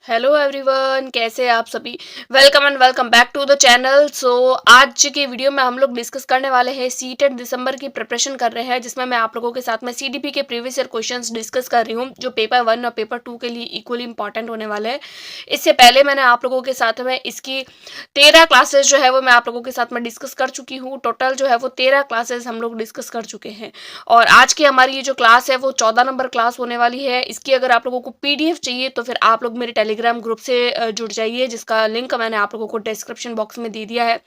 Hello everyone, कैसे हैं आप सभी। Welcome and welcome back to the channel. आज की वीडियो में हम लोग डिस्कस करने वाले हैं सीटेट दिसंबर की प्रिपरेशन कर रहे हैं, जिसमें मैं आप लोगों के साथ में सीडीपी के प्रीवियस ईयर क्वेश्चंस डिस्कस कर रही हूं, जो पेपर 1 और पेपर 2 के लिए इक्वली इंपॉर्टेंट होने वाले हैं। इससे पहले मैंने आप लोगों के साथ में इसकी 13 क्लासेस जो है वो मैं आप लोगों के साथ में डिस्कस कर चुकी हूँ। टोटल जो है वो 13 क्लासेस हम लोग डिस्कस कर चुके हैं और आज की हमारी ये जो क्लास है वो 14 नंबर क्लास होने वाली है। इसकी अगर आप लोगों को पीडीएफ चाहिए तो फिर आप लोग मेरे टेलीग्राम ग्रुप से जुड़ जाइए, जिसका लिंक मैंने आप लोगों को डिस्क्रिप्शन बॉक्स में दे दिया है।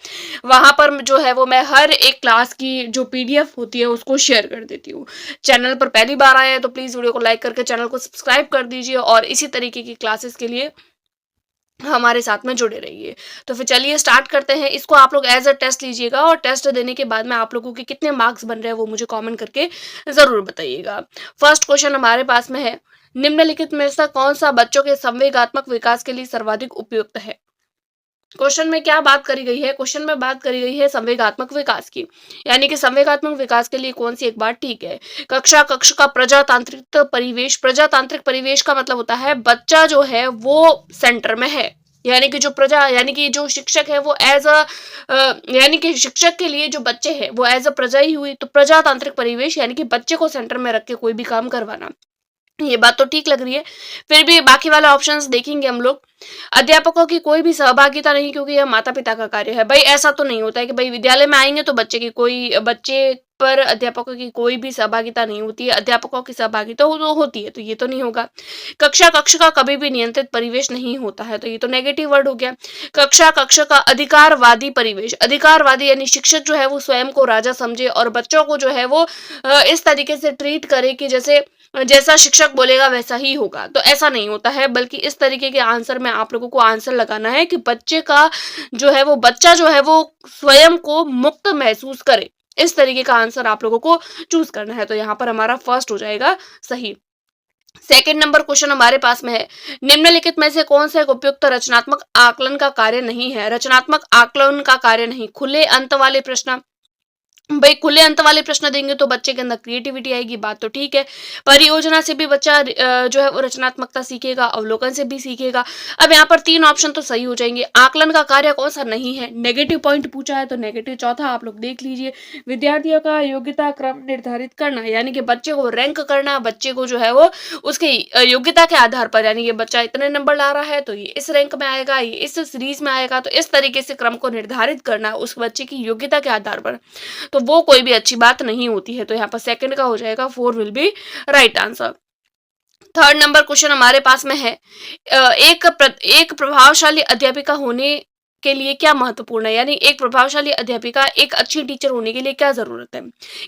वहां पर जो है वो मैं हर एक क्लास की जो पीडीएफ होती है उसको शेयर कर देती हूँ। चैनल पर पहली बार आए हैं तो प्लीज वीडियो को लाइक करके चैनल को सब्सक्राइब कर दीजिए और इसी तरीके की क्लासेस के लिए हमारे साथ में जुड़े रहिए। तो फिर चलिए स्टार्ट करते हैं। इसको आप लोग एज अ टेस्ट लीजिएगा और टेस्ट देने के बाद में आप लोगों के कितने मार्क्स बन रहे हैं वो मुझे कमेंट करके जरूर बताइएगा। फर्स्ट क्वेश्चन हमारे पास में है, निम्नलिखित में से कौन सा बच्चों के संवेगात्मक विकास के लिए सर्वाधिक उपयुक्त है। क्वेश्चन में क्या बात करी गई है? क्वेश्चन में बात करी गई है संवेगात्मक विकास की, यानी कि संवेगात्मक विकास के लिए कौन सी एक बात ठीक है। कक्ष का प्रजातांत्रिक परिवेश। प्रजातांत्रिक परिवेश का मतलब होता है बच्चा जो है वो सेंटर में है, यानी कि जो प्रजा यानी कि जो शिक्षक है वो एज अ यानी कि शिक्षक के लिए जो बच्चे हैं वो एज अ प्रजा ही हुई। तो प्रजातांत्रिक परिवेश यानी कि बच्चे को सेंटर में रख के कोई भी काम करवाना, ये बात तो ठीक लग रही है। फिर भी बाकी वाला ऑप्शंस देखेंगे हम लोग। अध्यापकों की कोई भी सहभागिता नहीं, क्योंकि यह माता पिता का कार्य है। भाई ऐसा तो नहीं होता है कि भाई विद्यालय में आएंगे तो बच्चे पर अध्यापकों की कोई भी सहभागिता नहीं होती है। अध्यापकों की सहभागिता तो होती है, तो ये तो नहीं होगा। कक्ष का कभी भी नियंत्रित परिवेश नहीं होता है, तो ये तो नेगेटिव वर्ड हो गया। कक्ष का अधिकारवादी परिवेश। अधिकारवादी यानी शिक्षक जो है वो स्वयं को राजा समझे और बच्चों को जो है वो इस तरीके से ट्रीट करे कि जैसा शिक्षक बोलेगा वैसा ही होगा। तो ऐसा नहीं होता है, बल्कि इस तरीके के आंसर में आप लोगों को आंसर लगाना है कि बच्चा जो है वो स्वयं को मुक्त महसूस करे। इस तरीके का आंसर आप लोगों को चूज करना है। तो यहाँ पर हमारा फर्स्ट हो जाएगा सही। सेकंड नंबर क्वेश्चन हमारे पास में है, निम्नलिखित में से कौन सा एक उपयुक्त रचनात्मक आकलन का कार्य नहीं है। रचनात्मक आकलन का कार्य नहीं, खुले अंत वाले प्रश्न। भाई खुले अंत वाले प्रश्न देंगे तो बच्चे के अंदर क्रिएटिविटी आएगी, बात तो ठीक है। परियोजना से भी बच्चा जो है वो रचनात्मकता सीखेगा, अवलोकन से भी सीखेगा। अब यहाँ पर 3 ऑप्शन तो सही हो जाएंगे। आकलन का कार्य कौन सा नहीं है, नेगेटिव पॉइंट पूछा है तो नेगेटिव चौथा आप लोग देख लीजिए। विद्यार्थियों का योग्यता क्रम निर्धारित करना, यानी कि बच्चे को रैंक करना, बच्चे को जो है वो उसके योग्यता के आधार पर, यानी कि बच्चा इतने नंबर ला रहा है तो ये इस रैंक में आएगा, ये इस सीरीज में आएगा, तो इस तरीके से क्रम को निर्धारित करना उस बच्चे की योग्यता के आधार पर, तो वो कोई भी अच्छी बात नहीं होती है। तो यहाँ पर सेकंड का हो जाएगा 4 will be right answer. Third number question हमारे पास में है, एक प्रभावशाली अध्यापिका होने के लिए क्या महत्वपूर्ण है, यानी एक प्रभावशाली अध्यापिका एक अच्छी टीचर होने के लिए क्या जरूरत है,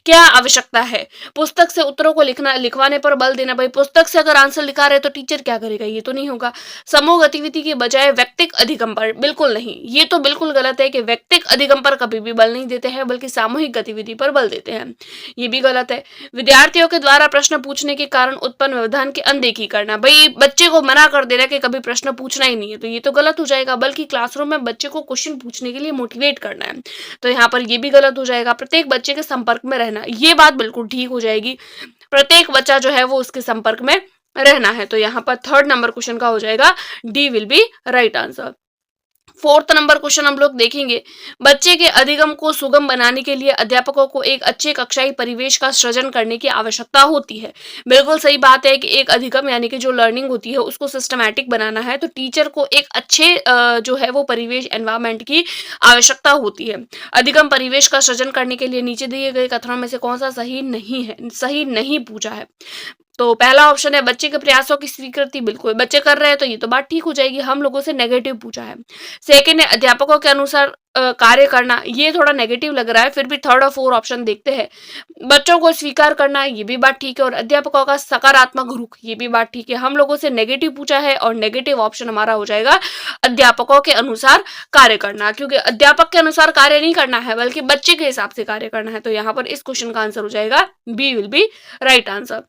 क्या आवश्यकता है। पुस्तक से उत्तरों को लिखवाने पर बल देना। भाई पुस्तक से अगर आंसर लिखा रहे तो टीचर क्या करेगा, ये तो नहीं होगा। समूह गतिविधि के बजाय व्यक्तिक अधिगम पर, बिल्कुल नहीं, ये तो बिल्कुल गलत है कि व्यक्तिक अधिगम पर कभी भी बल नहीं देते हैं, बल्कि सामूहिक गतिविधि पर बल देते हैं, ये भी गलत है। विद्यार्थियों के द्वारा प्रश्न पूछने के कारण उत्पन्न व्यवधान की अनदेखी करना। भाई बच्चे को मना कर दे रहा है कि कभी प्रश्न पूछना ही नहीं है, तो ये तो गलत हो जाएगा, बल्कि क्लासरूम में बच्चे को क्वेश्चन पूछने के लिए मोटिवेट करना है, तो यहाँ पर ये भी गलत हो जाएगा। प्रत्येक बच्चे के संपर्क में रहना, ये बात बिल्कुल ठीक हो जाएगी। प्रत्येक बच्चा जो है वो उसके संपर्क में रहना है, तो यहाँ पर थर्ड नंबर क्वेश्चन का हो जाएगा D will be right answer. Fourth number question हम लोग देखेंगे, बच्चे के अधिगम को सुगम बनाने के लिए अध्यापकों को एक अच्छे कक्षाई परिवेश का सृजन करने की आवश्यकता होती है। बिल्कुल सही बात है कि एक अधिगम यानी कि जो लर्निंग होती है उसको सिस्टमैटिक बनाना है, तो टीचर को एक अच्छे जो है वो परिवेश एनवायरमेंट की आवश्यकता होती है। अधिगम परिवेश का सृजन करने के लिए नीचे दिए गए कथनों में से कौन सा सही नहीं है, सही नहीं पूछा है। तो पहला ऑप्शन है बच्चे के प्रयासों की स्वीकृति, बिल्कुल बच्चे कर रहे हैं तो ये तो बात ठीक हो जाएगी, हम लोगों से नेगेटिव पूछा है। सेकंड है अध्यापकों के अनुसार कार्य करना, ये थोड़ा नेगेटिव लग रहा है, फिर भी थर्ड और फोर्थ ऑप्शन देखते हैं। बच्चों को स्वीकार करना, ये भी बात ठीक है, और अध्यापकों का सकारात्मक रुख, ये भी बात ठीक है। हम लोगों से नेगेटिव पूछा है और नेगेटिव ऑप्शन हमारा हो जाएगा अध्यापकों के अनुसार कार्य करना, क्योंकि अध्यापक के अनुसार कार्य नहीं करना है बल्कि बच्चे के हिसाब से कार्य करना है। तो यहाँ पर इस क्वेश्चन का आंसर हो जाएगा B will be right answer.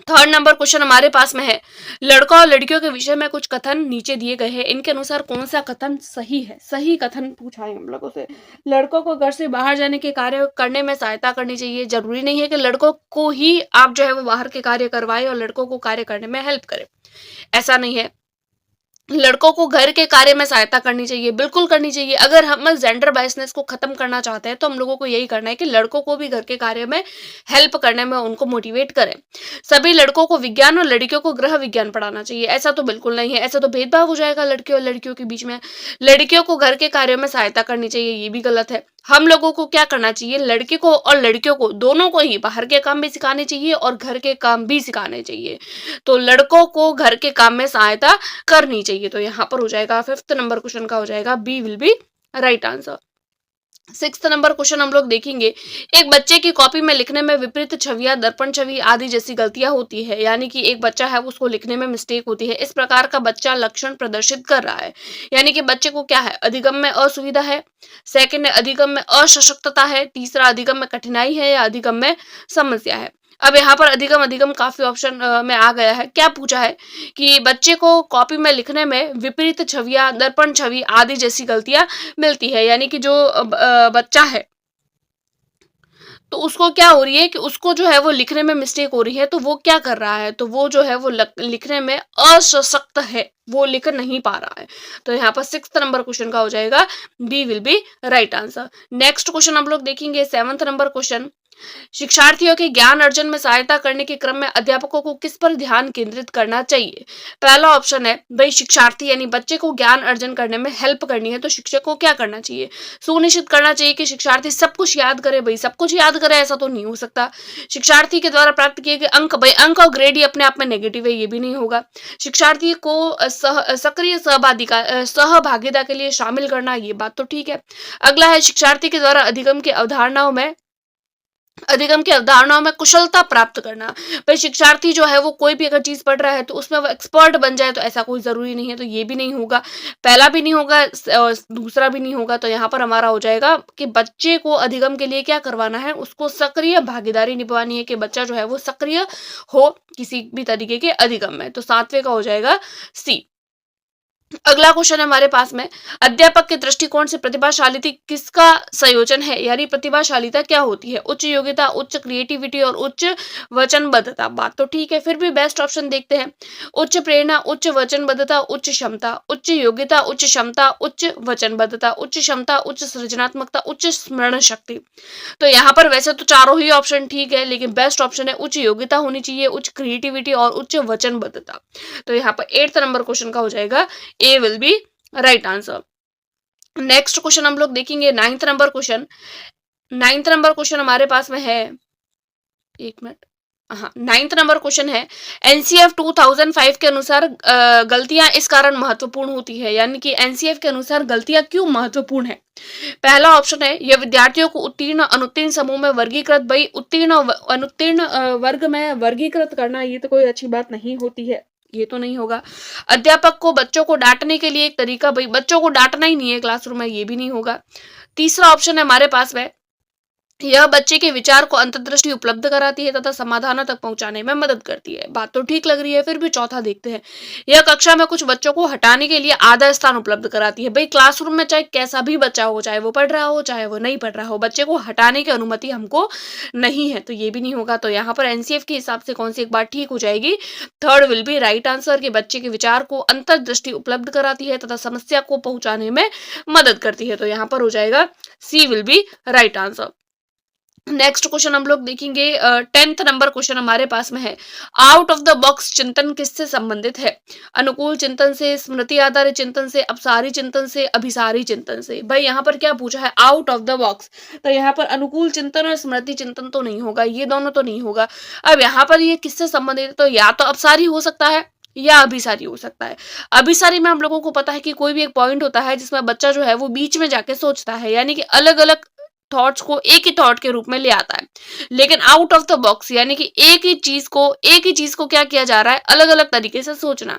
Third number question हमारे पास में है, लड़का और लड़कियों के विषय में कुछ कथन नीचे दिए गए हैं, इनके अनुसार कौन सा कथन सही है। सही कथन पूछा है हम लोगों से। लड़कों को घर से बाहर जाने के कार्य करने में सहायता करनी चाहिए। जरूरी नहीं है कि लड़कों को ही आप जो है वो बाहर के कार्य करवाए और लड़कों को कार्य करने में हेल्प करें, ऐसा नहीं है। लड़कों को घर के कार्य में सहायता करनी चाहिए, बिल्कुल करनी चाहिए। अगर हम जेंडर बायसनेस को खत्म करना चाहते हैं तो हम लोगों को यही करना है कि लड़कों को भी घर के कार्य में हेल्प करने में उनको मोटिवेट करें। सभी लड़कों को विज्ञान और लड़कियों को गृह विज्ञान पढ़ाना चाहिए, ऐसा तो बिल्कुल नहीं है, ऐसा तो भेदभाव हो जाएगा लड़के और लड़कियों के बीच में। लड़कियों को घर के कार्यों में सहायता करनी चाहिए, ये भी गलत है। हम लोगों को क्या करना चाहिए, लड़के को और लड़कियों को दोनों को ही बाहर के काम भी सिखाने चाहिए और घर के काम भी सिखाने चाहिए। तो लड़कों को घर के काम में सहायता करनी चाहिए। तो यहाँ पर हो जाएगा 5th नंबर क्वेश्चन का हो जाएगा B will be right answer. 6th number question हम लोग देखेंगे, एक बच्चे की कॉपी में लिखने में विपरीत छवियां, दर्पण छवि आदि जैसी गलतियां होती है, यानी कि एक बच्चा है उसको लिखने में मिस्टेक होती है। इस प्रकार का बच्चा लक्षण प्रदर्शित कर रहा है, यानी कि बच्चे को क्या है, अधिगम में असुविधा है, सेकंड है अधिगम में असशक्तता है, तीसरा अधिगम में कठिनाई है या अधिगम में समस्या है। अब यहाँ पर अधिगम अधिगम काफी ऑप्शन में आ गया है। क्या पूछा है कि बच्चे को कॉपी में लिखने में विपरीत छवियां, दर्पण छवि आदि जैसी गलतियां मिलती है, यानी कि जो बच्चा है तो उसको क्या हो रही है कि उसको जो है वो लिखने में मिस्टेक हो रही है, तो वो क्या कर रहा है, तो वो जो है वो लिखने में असशक्त है, वो लिख नहीं पा रहा है। तो यहाँ पर 6th नंबर क्वेश्चन का हो जाएगा B will be right answer. Next question हम लोग देखेंगे 7th नंबर क्वेश्चन, शिक्षार्थियों के ज्ञान अर्जन में सहायता करने के क्रम में अध्यापकों को किस पर ध्यान केंद्रित करना चाहिए। पहला ऑप्शन है भाई शिक्षार्थी यानी बच्चे को ज्ञान अर्जन करने में हेल्प करनी है तो शिक्षक को क्या करना चाहिए, सुनिश्चित करना चाहिए कि शिक्षार्थी सब कुछ याद करे। भाई सब कुछ याद करे ऐसा तो नहीं हो सकता। शिक्षार्थी के द्वारा प्राप्त किए गए अंक, भाई अंक और ग्रेड ही अपने आप में नेगेटिव है, ये भी नहीं होगा। शिक्षार्थी को सक्रिय सहभागिता के लिए शामिल करना, ये बात तो ठीक है। अगला है शिक्षार्थी के द्वारा अधिगम की अवधारणाओं में कुशलता प्राप्त करना। भाई शिक्षार्थी जो है वो कोई भी अगर चीज पढ़ रहा है तो उसमें वो एक्सपर्ट बन जाए, तो ऐसा कोई जरूरी नहीं है, तो ये भी नहीं होगा, पहला भी नहीं होगा और दूसरा भी नहीं होगा। तो यहाँ पर हमारा हो जाएगा कि बच्चे को अधिगम के लिए क्या करवाना है, उसको सक्रिय भागीदारी निभानी है, कि बच्चा जो है वो सक्रिय हो किसी भी तरीके के अधिगम में। तो 7वें का हो जाएगा सी। अगला क्वेश्चन है हमारे पास में, अध्यापक के दृष्टिकोण से प्रतिभाशालिता किसका संयोजन है, यानी प्रतिभाशालिता क्या होती है, उच्च योग्यता, उच्च क्रिएटिविटी और उच्च वचनबद्धता। बात तो ठीक है, फिर भी बेस्ट ऑप्शन देखते हैं। उच्च प्रेरणा, उच्च वचनबद्धता, उच्च क्षमता। उच्च योग्यता, उच्च क्षमता, उच्च वचनबद्धता, उच्च क्षमता, उच्च सृजनात्मकता, उच्च स्मरण शक्ति। तो यहाँ पर वैसे तो चारों ही ऑप्शन ठीक है, लेकिन बेस्ट ऑप्शन है उच्च योग्यता होनी चाहिए, उच्च क्रिएटिविटी और उच्च वचनबद्धता। तो यहाँ पर 8th नंबर क्वेश्चन का हो जाएगा A will be right answer. Next question हम लोग देखेंगे 9th number question. 9th number question हमारे पास में है, एक मिनट, हाँ 9th नंबर क्वेश्चन है, एनसीएफ 2005 के अनुसार गलतियां इस कारण महत्वपूर्ण होती है, यानी कि एनसीएफ के अनुसार गलतियां क्यों महत्वपूर्ण है। पहला ऑप्शन है यह विद्यार्थियों को उत्तीर्ण अनुत्तीर्ण समूह में वर्गीकृत, भाई उत्तीर्ण अनुत्तीर्ण वर्ग में वर्गीकृत करना, ये तो कोई अच्छी बात नहीं होती है, ये तो नहीं होगा। अध्यापक को बच्चों को डांटने के लिए एक तरीका, भाई बच्चों को डांटना ही नहीं है क्लासरूम में, ये भी नहीं होगा। तीसरा ऑप्शन है हमारे पास में, यह बच्चे के विचार को अंतर्दृष्टि उपलब्ध कराती है तथा समाधानों तक पहुंचाने में मदद करती है। बात तो ठीक लग रही है, फिर भी चौथा देखते हैं, यह कक्षा में कुछ बच्चों को हटाने के लिए आधा स्थान उपलब्ध कराती है। भाई क्लासरूम में चाहे कैसा भी बच्चा हो, चाहे वो पढ़ रहा हो चाहे वो नहीं पढ़ रहा हो, बच्चे को हटाने की अनुमति हमको नहीं है, तो ये भी नहीं होगा। तो यहाँ पर एनसीएफ के हिसाब से कौन सी एक बात ठीक हो जाएगी, 3rd will be right answer, कि बच्चे के विचार को अंतर्दृष्टि उपलब्ध कराती है तथा समस्या को पहुंचाने में मदद करती है। तो यहाँ पर हो जाएगा C will be right answer. Next question हम लोग देखेंगे 10th नंबर क्वेश्चन हमारे पास में है, आउट ऑफ द बॉक्स चिंतन किससे संबंधित है, अनुकूल चिंतन से, स्मृति आधारित चिंतन से, अपसारी चिंतन से, अभिसारी चिंतन से। भाई यहाँ पर क्या पूछा है, आउट ऑफ द बॉक्स, तो यहाँ पर अनुकूल चिंतन और स्मृति चिंतन तो नहीं होगा, ये दोनों तो नहीं होगा। अब यहाँ पर ये किससे संबंधित है, तो या तो अपसारी हो सकता है या अभिसारी हो सकता है। अभिसारी में हम लोगों को पता है कि कोई भी एक पॉइंट होता है जिसमें बच्चा जो है वो बीच में जाके सोचता है, यानी कि अलग अलग थॉट्स को एक ही थॉट के रूप में ले आता है। लेकिन आउट ऑफ द बॉक्स यानी कि एक ही चीज को क्या किया जा रहा है, अलग अलग तरीके से सोचना।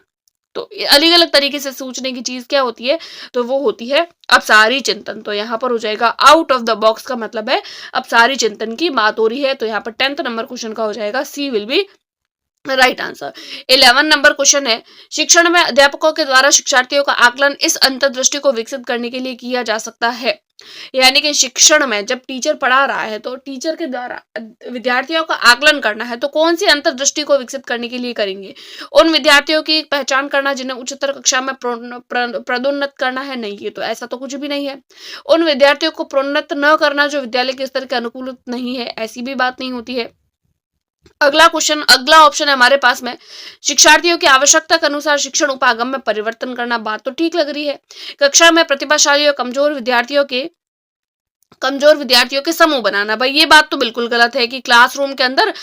तो अलग अलग तरीके से सोचने की चीज क्या होती है, तो वो होती है अपसारी चिंतन। तो यहाँ पर हो जाएगा आउट ऑफ द बॉक्स का मतलब है अपसारी चिंतन की बात हो रही है। तो यहाँ पर 10th नंबर क्वेश्चन का हो जाएगा C will be right answer. 11 number question है, शिक्षण में अध्यापकों के द्वारा शिक्षार्थियों का आकलन इस अंतर्दृष्टि को विकसित करने के लिए किया जा सकता है। यानी कि शिक्षण में जब टीचर पढ़ा रहा है तो टीचर के द्वारा विद्यार्थियों का आकलन करना है, तो कौन सी अंतर्दृष्टि को विकसित करने के लिए करेंगे? उन विद्यार्थियों की पहचान करना जिन्हें उच्चतर कक्षा में प्रोन्नत करना है, नहीं, ये तो ऐसा तो कुछ भी नहीं है। उन विद्यार्थियों को प्रोन्नत न करना जो विद्यालय के स्तर के अनुकूल नहीं है, ऐसी भी बात नहीं होती है। अगला ऑप्शन है हमारे पास में, शिक्षार्थियों की आवश्यकता के अनुसार शिक्षण उपागम में परिवर्तन करना। बात तो ठीक लग रही है। कक्षा में प्रतिभाशाली और कमजोर विद्यार्थियों के समूह बनाना, भाई ये बात तो बिल्कुल गलत है कि क्लासरूम के अंदर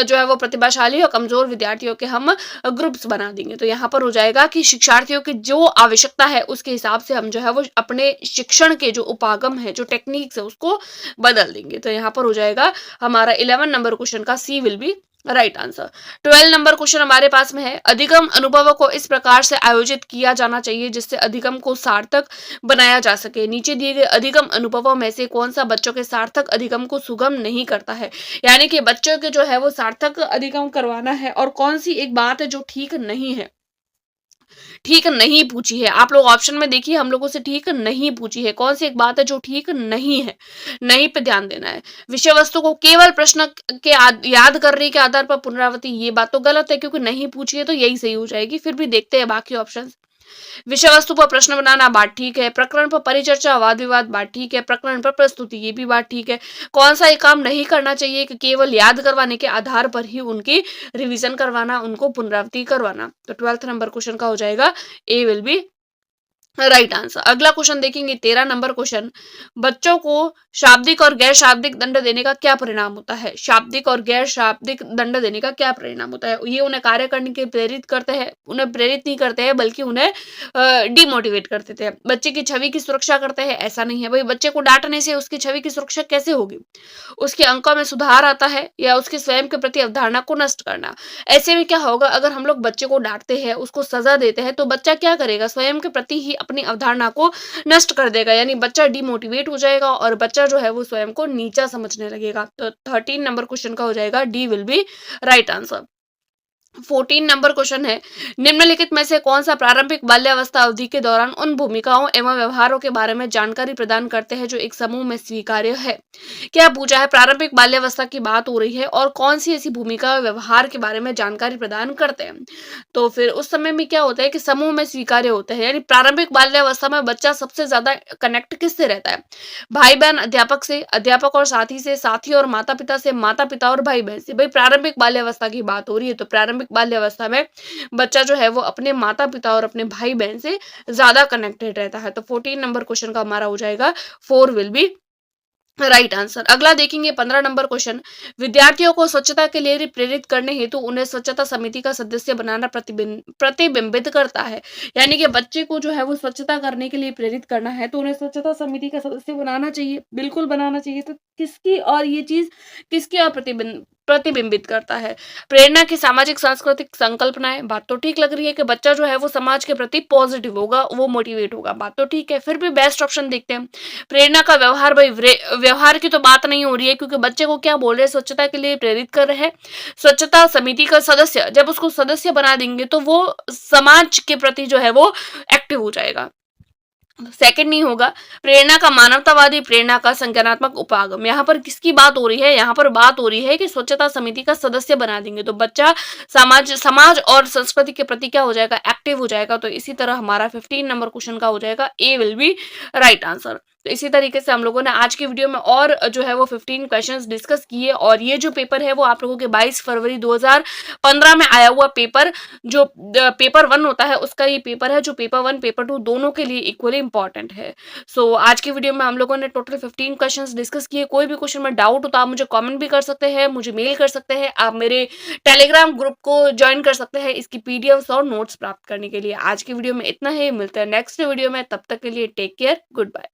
जो है वो प्रतिभाशाली और कमजोर विद्यार्थियों के हम ग्रुप्स बना देंगे। तो यहाँ पर हो जाएगा कि शिक्षार्थियों की जो आवश्यकता है उसके हिसाब से हम जो है वो अपने शिक्षण के जो उपागम है, जो टेक्निक्स है, उसको बदल देंगे। तो यहाँ पर हो जाएगा हमारा 11 नंबर क्वेश्चन का C will be right answer. 12 number question हमारे पास में है, अधिगम अनुभवों को इस प्रकार से आयोजित किया जाना चाहिए जिससे अधिगम को सार्थक बनाया जा सके। नीचे दिए गए अधिगम अनुभवों में से कौन सा बच्चों के सार्थक अधिगम को सुगम नहीं करता है? यानी कि बच्चों के जो है वो सार्थक अधिगम करवाना है, और कौन सी एक बात है जो ठीक नहीं है, ठीक नहीं पूछी है। आप लोग ऑप्शन में देखिए, हम लोगों से ठीक नहीं पूछी है, कौन सी एक बात है जो ठीक नहीं है, नहीं पे ध्यान देना है। विषय वस्तु को केवल प्रश्न के याद करने के आधार पर पुनरावृत्ति, ये बात तो गलत है क्योंकि नहीं पूछी है तो यही सही हो जाएगी। फिर भी देखते हैं बाकी ऑप्शन। विषय वस्तु पर प्रश्न बनाना, बात ठीक है। प्रकरण पर परिचर्चा वाद विवाद, बात ठीक है। प्रकरण पर प्रस्तुति, ये भी बात ठीक है। कौन सा एक काम नहीं करना चाहिए कि केवल याद करवाने के आधार पर ही उनकी रिवीजन करवाना, उनको पुनरावृत्ति करवाना। तो 12th नंबर क्वेश्चन का हो जाएगा A will be right answer. अगला क्वेश्चन देखेंगे 13 नंबर क्वेश्चन, बच्चों को शाब्दिक और गैर शाब्दिक दंड देने का क्या परिणाम होता है? शाब्दिक और गैर शाब्दिक दंड देने का क्या परिणाम होता है? ये उन्हें कार्य करने के प्रेरित करते हैं, उन्हें प्रेरित नहीं करते हैं बल्कि उन्हें डिमोटिवेट कर देते हैं। बच्चे की छवि की सुरक्षा करते हैं, ऐसा नहीं है भाई। बच्चे को डांटने से उसकी छवि की सुरक्षा कैसे होगी? उसके अंकों में सुधार आता है या उसके स्वयं के प्रति अवधारणा को नष्ट करना? ऐसे में क्या होगा, अगर हम लोग बच्चे को डांटते हैं, उसको सजा देते हैं, तो बच्चा क्या करेगा? स्वयं के प्रति ही अपनी अवधारणा को नष्ट कर देगा, यानी बच्चा डिमोटिवेट हो जाएगा और बच्चा जो है वो स्वयं को नीचा समझने लगेगा। तो 13 नंबर क्वेश्चन का हो जाएगा D will be right answer. 14 number question है, निम्नलिखित में से कौन सा प्रारंभिक बाल्यावस्था अवधि के दौरान उन भूमिकाओं एवं व्यवहारों के बारे में जानकारी प्रदान करते हैं जो एक समूह में स्वीकार्य है? क्या पूछा है? प्रारंभिक बाल्यावस्था की बात हो रही है और कौन सी ऐसी भूमिका और व्यवहार के बारे में जानकारी प्रदान करते हैं। तो फिर उस समय में क्या होता है कि समूह में स्वीकार्य होते हैं, यानी प्रारंभिक बाल्यावस्था में बच्चा सबसे ज्यादा कनेक्ट किससे रहता है? भाई बहन अध्यापक से, अध्यापक और साथी से, साथी और माता पिता से, माता पिता और भाई बहन से। भाई प्रारंभिक बाल्यावस्था की बात हो रही है, तो प्रारंभिक बाल्यावस्था में बच्चा जो है वो अपने माता पिता और अपने भाई बहन से ज्यादा कनेक्टेड रहता है। तो 14 नंबर क्वेश्चन का हमारा हो जाएगा 4 विल बी राइट आंसर। अगला देखेंगे 15 नंबर क्वेश्चन, विद्यार्थियों को स्वच्छता के लिए प्रेरित करने हेतु उन्हें स्वच्छता समिति का सदस्य बनाना प्रतिबिंबित करता है। यानी कि बच्चे को जो है वो स्वच्छता करने के लिए प्रेरित करना है तो उन्हें स्वच्छता समिति का सदस्य बनाना चाहिए, बिल्कुल बनाना चाहिए। तो किसकी और ये चीज किसकी और प्रतिबिंबित करता है? प्रेरणा की सामाजिक सांस्कृतिक संकल्पनाएं, बात तो ठीक लग रही है कि बच्चा जो है वो समाज के प्रति पॉजिटिव होगा, वो मोटिवेट होगा, बात तो ठीक है। फिर भी बेस्ट ऑप्शन देखते हैं। प्रेरणा का व्यवहार, भाई व्यवहार की तो बात नहीं हो रही है क्योंकि बच्चे को क्या बोल रहे हैं? स्वच्छता के लिए प्रेरित कर रहे हैं। स्वच्छता समिति का सदस्य, जब उसको सदस्य बना देंगे तो वो समाज के प्रति जो है वो एक्टिव हो जाएगा। सेकंड नहीं होगा। प्रेरणा का मानवतावादी, प्रेरणा का संज्ञानात्मक उपागम, यहाँ पर किसकी बात हो रही है? यहाँ पर बात हो रही है कि स्वच्छता समिति का सदस्य बना देंगे तो बच्चा समाज और संस्कृति के प्रति क्या हो जाएगा? एक्टिव हो जाएगा। तो इसी तरह हमारा 15 नंबर क्वेश्चन का हो जाएगा A will be right answer. तो इसी तरीके से हम लोगों ने आज की वीडियो में और जो है वो 15 क्वेश्चंस डिस्कस किए, और ये जो पेपर है वो आप लोगों के 22 फरवरी 2015 में आया हुआ पेपर, जो पेपर 1 होता है उसका ये पेपर है, जो पेपर 1 पेपर 2 दोनों के लिए इक्वली इंपॉर्टेंट है। सो आज की वीडियो में हम लोगों ने टोटल 15 क्वेश्चंस डिस्कस किए। कोई भी क्वेश्चन में डाउट हो तो आप मुझे कॉमेंट भी कर सकते हैं, मुझे मेल कर सकते हैं, आप मेरे टेलीग्राम ग्रुप को ज्वाइन कर सकते हैं इसकी पीडीएफ और नोट्स प्राप्त करने के लिए। आज की वीडियो में इतना ही, मिलते हैं नेक्स्ट वीडियो में, तब तक के लिए टेक केयर, गुड बाय।